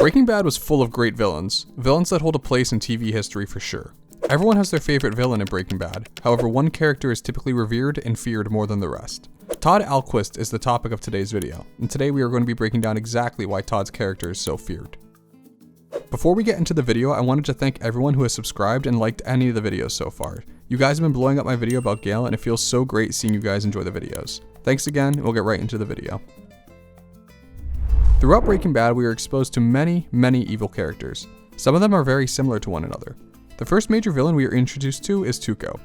Breaking Bad was full of great villains that hold a place in TV history for sure. Everyone has their favorite villain in Breaking Bad, however one character is typically revered and feared more than the rest. Todd Alquist is the topic of today's video, and today we are going to be breaking down exactly why Todd's character is so feared. Before we get into the video, I wanted to thank everyone who has subscribed and liked any of the videos so far. You guys have been blowing up my video about Gale, and it feels so great seeing you guys enjoy the videos. Thanks again, and we'll get right into the video. Throughout Breaking Bad, we are exposed to many evil characters. Some of them are very similar to one another. The first major villain we are introduced to is Tuco.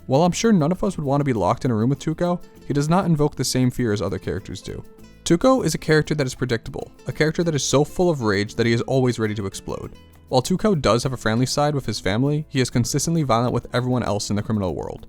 While I'm sure none of us would want to be locked in a room with Tuco, he does not invoke the same fear as other characters do. Tuco is a character that is predictable, a character that is so full of rage that he is always ready to explode. While Tuco does have a friendly side with his family, he is consistently violent with everyone else in the criminal world.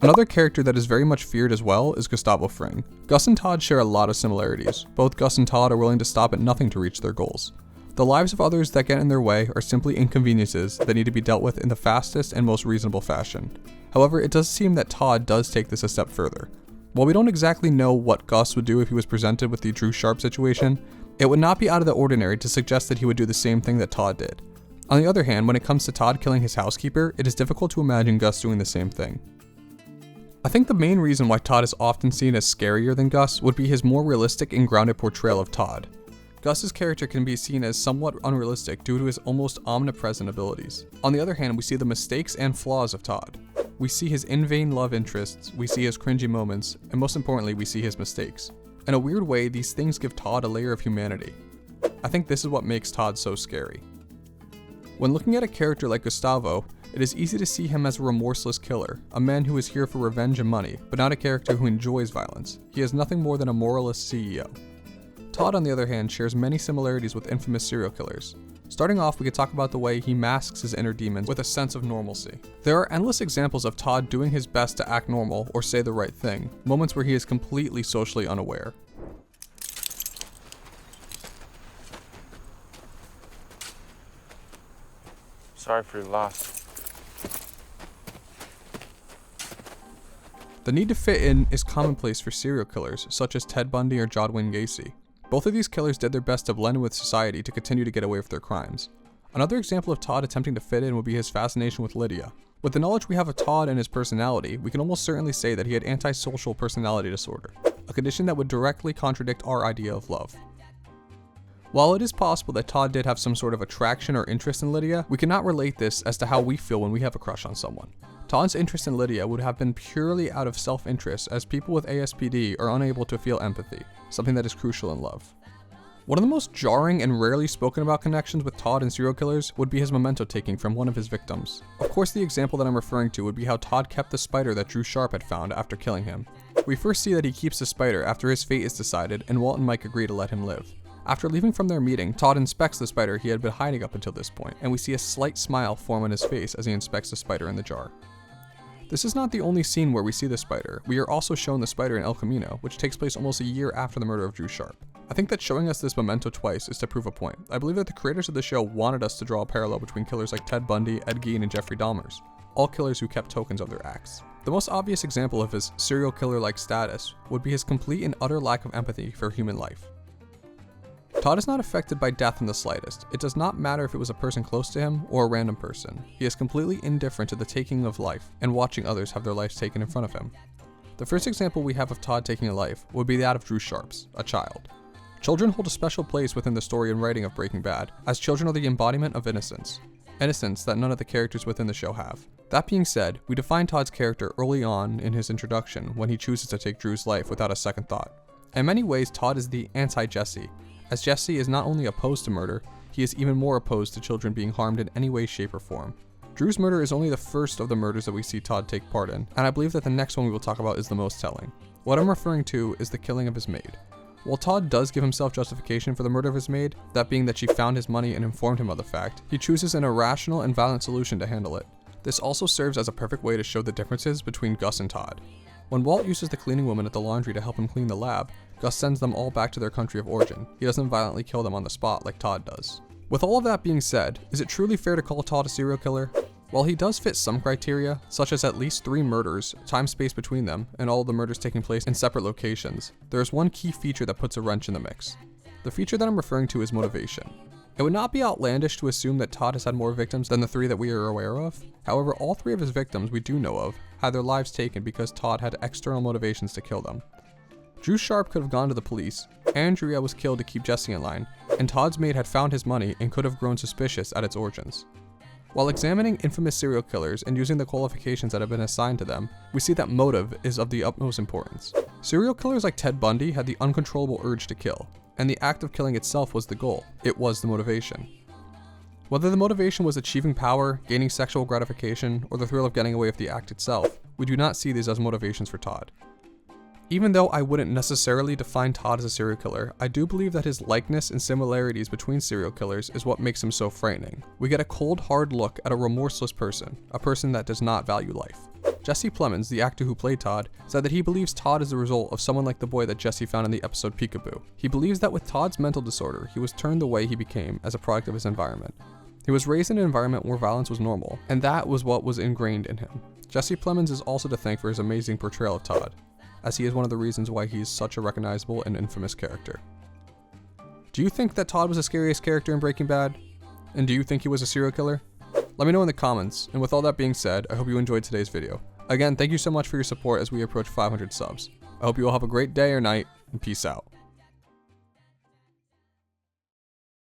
Another character that is very much feared as well is Gustavo Fring. Gus and Todd share a lot of similarities. Both Gus and Todd are willing to stop at nothing to reach their goals. The lives of others that get in their way are simply inconveniences that need to be dealt with in the fastest and most reasonable fashion. However, it does seem that Todd does take this a step further. While we don't exactly know what Gus would do if he was presented with the Drew Sharp situation, it would not be out of the ordinary to suggest that he would do the same thing that Todd did. On the other hand, when it comes to Todd killing his housekeeper, it is difficult to imagine Gus doing the same thing. I think the main reason why Todd is often seen as scarier than Gus would be his more realistic and grounded portrayal of Todd. Gus's character can be seen as somewhat unrealistic due to his almost omnipresent abilities. On the other hand, we see the mistakes and flaws of Todd. We see his in-vain love interests, we see his cringy moments, and most importantly, we see his mistakes. In a weird way, these things give Todd a layer of humanity. I think this is what makes Todd so scary. When looking at a character like Gustavo, it is easy to see him as a remorseless killer, a man who is here for revenge and money, but not a character who enjoys violence. He is nothing more than a moralist CEO. Todd, on the other hand, shares many similarities with infamous serial killers. Starting off, we could talk about the way he masks his inner demons with a sense of normalcy. There are endless examples of Todd doing his best to act normal or say the right thing, moments where he is completely socially unaware. Sorry for your loss. The need to fit in is commonplace for serial killers, such as Ted Bundy or John Wayne Gacy. Both of these killers did their best to blend in with society to continue to get away with their crimes. Another example of Todd attempting to fit in would be his fascination with Lydia. With the knowledge we have of Todd and his personality, we can almost certainly say that he had antisocial personality disorder, a condition that would directly contradict our idea of love. While it is possible that Todd did have some sort of attraction or interest in Lydia, we cannot relate this as to how we feel when we have a crush on someone. Todd's interest in Lydia would have been purely out of self-interest, as people with ASPD are unable to feel empathy, something that is crucial in love. One of the most jarring and rarely spoken about connections with Todd and serial killers would be his memento taking from one of his victims. Of course, the example that I'm referring to would be how Todd kept the spider that Drew Sharp had found after killing him. We first see that he keeps the spider after his fate is decided and Walt and Mike agree to let him live. After leaving from their meeting, Todd inspects the spider he had been hiding up until this point, and we see a slight smile form on his face as he inspects the spider in the jar. This is not the only scene where we see the spider. We are also shown the spider in El Camino, which takes place almost a year after the murder of Drew Sharp. I think that showing us this memento twice is to prove a point. I believe that the creators of the show wanted us to draw a parallel between killers like Ted Bundy, Ed Gein, and Jeffrey Dahmers, all killers who kept tokens of their acts. The most obvious example of his serial killer-like status would be his complete and utter lack of empathy for human life. Todd is not affected by death in the slightest. It does not matter if it was a person close to him or a random person. He is completely indifferent to the taking of life and watching others have their lives taken in front of him. The first example we have of Todd taking a life would be that of Drew Sharp's, a child. Children hold a special place within the story and writing of Breaking Bad, as children are the embodiment of innocence. Innocence that none of the characters within the show have. That being said, we define Todd's character early on in his introduction when he chooses to take Drew's life without a second thought. In many ways, Todd is the anti-Jesse, as Jesse is not only opposed to murder, he is even more opposed to children being harmed in any way, shape, or form. Drew's murder is only the first of the murders that we see Todd take part in, and I believe that the next one we will talk about is the most telling. What I'm referring to is the killing of his maid. While Todd does give himself justification for the murder of his maid, that being that she found his money and informed him of the fact, he chooses an irrational and violent solution to handle it. This also serves as a perfect way to show the differences between Gus and Todd. When Walt uses the cleaning woman at the laundry to help him clean the lab, Gus sends them all back to their country of origin. He doesn't violently kill them on the spot like Todd does. With all of that being said, is it truly fair to call Todd a serial killer? While he does fit some criteria, such as at least 3 murders, time space between them, and all of the murders taking place in separate locations, there is one key feature that puts a wrench in the mix. The feature that I'm referring to is motivation. It would not be outlandish to assume that Todd has had more victims than the 3 that we are aware of. However, all 3 of his victims we do know of had their lives taken because Todd had external motivations to kill them. Drew Sharp could have gone to the police, Andrea was killed to keep Jesse in line, and Todd's maid had found his money and could have grown suspicious at its origins. While examining infamous serial killers and using the qualifications that have been assigned to them, we see that motive is of the utmost importance. Serial killers like Ted Bundy had the uncontrollable urge to kill, and the act of killing itself was the goal. It was the motivation. Whether the motivation was achieving power, gaining sexual gratification, or the thrill of getting away with the act itself, we do not see these as motivations for Todd. Even though I wouldn't necessarily define Todd as a serial killer, I do believe that his likeness and similarities between serial killers is what makes him so frightening. We get a cold, hard look at a remorseless person, a person that does not value life. Jesse Plemons, the actor who played Todd, said that he believes Todd is the result of someone like the boy that Jesse found in the episode Peekaboo. He believes that with Todd's mental disorder, he was turned the way he became as a product of his environment. He was raised in an environment where violence was normal, and that was what was ingrained in him. Jesse Plemons is also to thank for his amazing portrayal of Todd, as he is one of the reasons why he is such a recognizable and infamous character. Do you think that Todd was the scariest character in Breaking Bad? And do you think he was a serial killer? Let me know in the comments, and with all that being said, I hope you enjoyed today's video. Again, thank you so much for your support as we approach 500 subs. I hope you all have a great day or night, and peace out.